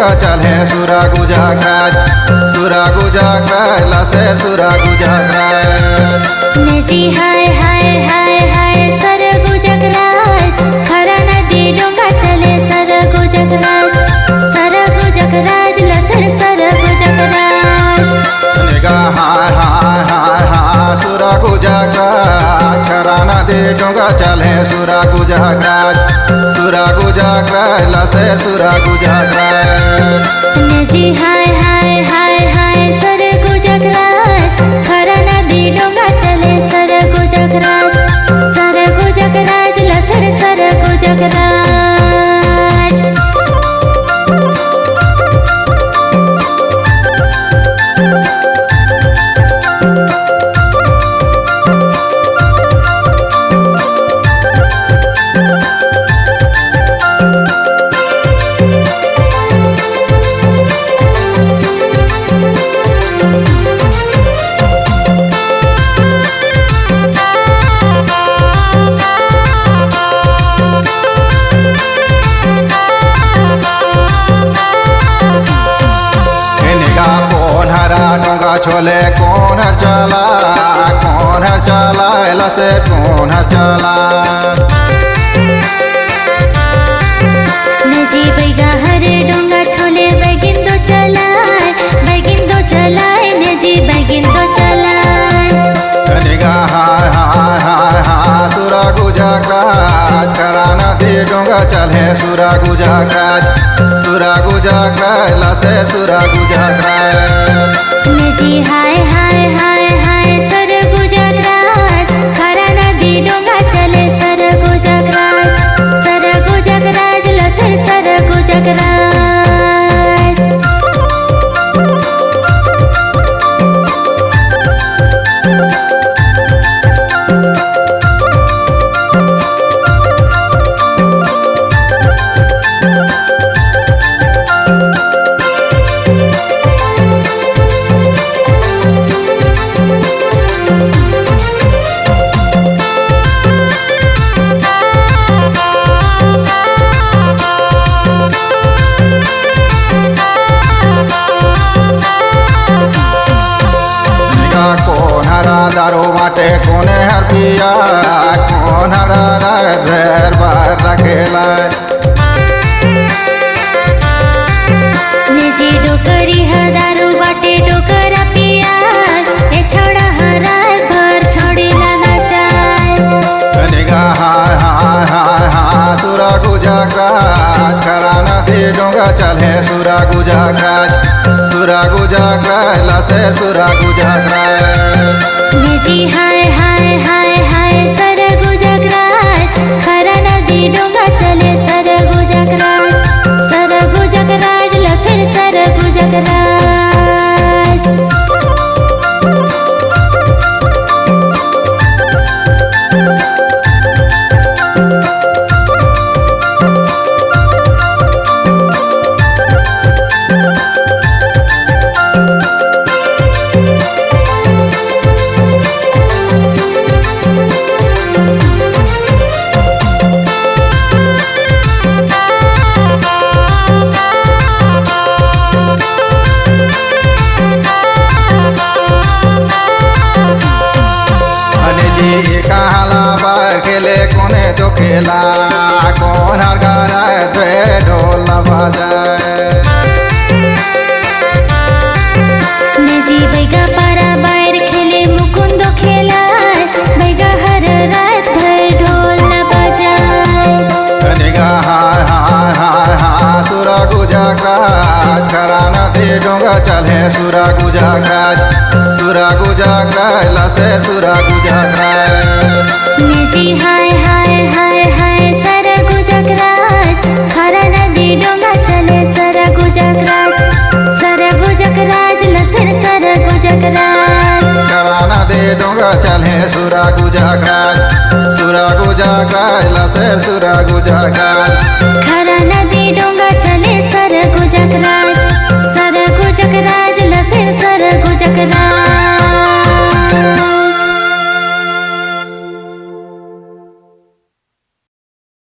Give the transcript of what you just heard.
डोंगा चले सुरा गुजागराज लसेर सुरा गुजागराज नजी हाय हाय हाय हाय सर गुजगराज खरा नदी डोंगा चले सर गुजगराज लसर सर गुजगराज निगा हाय हाय हाय हाय सुरा गुजागराज खरा नदी डोंगा चले सुरा गुजागराज लसेर सुरा गुजागराज नजी हाय हाय हाय हाय सर गुजगराज खरा नदी डोंगा चले सर गुजगराज लसर सर गुजगराज छोले कौन हर चला लसे कौन हर चला नजी बैगा हरे डोंगा छोले बैगिन दो चलाए नजी बैगिन दो चलाए निगा हाय हाय हाय हाय सुरा गुजागराज खरा नदी डोंगा चले सुरा गुजागराज लसेर सुरा गुजागराज नजी हाय हाय हाय हाय सर गुजगराज खरा नदी डोंगा चले सर गुजगराज लसर सर गुजगराज कौन हरा दारू माटे कोने हर पिया कौन हरा भेर बार रखेला नजी डोकरी दारू बाटे डोकरा पिया ए छोड़ा हरा घर छोड़ी ना चाय निगा हाय हाय हाय हाय सुरा गुजागराज खरा नदी डोंगा चले सुरा गुजागराज लसेर सुरा गुजागराज नजी हाय हाय हाय हाय सर गुजगराज खरा नदी डोंगा चले सर गुजगराज लसर सर गुजगराज कहाला बार खेले कोने तो खेला कौन हर गाना द्वे ढोल बजाए नजी बैगा पारा बाहर खेले मुकुंद खेला बैगा हर रात भर ढोल न बजाए निगा हाय हाय हाय हाय सुरा गुजागराज खरा नदी डोंगा चले सुरा गुजागराज लसेर सुरा गुजागराज नजी हाय हाय हाय हाय सर गुजगराज खरा नदी डोंगा चले सर गुजगराज लसर सर गुजगराज खरा नदी डोंगा चले सुरा गुजागराज लसेर सुरा गुजागराज खरा नदी डोंगा चले सर गुजगराज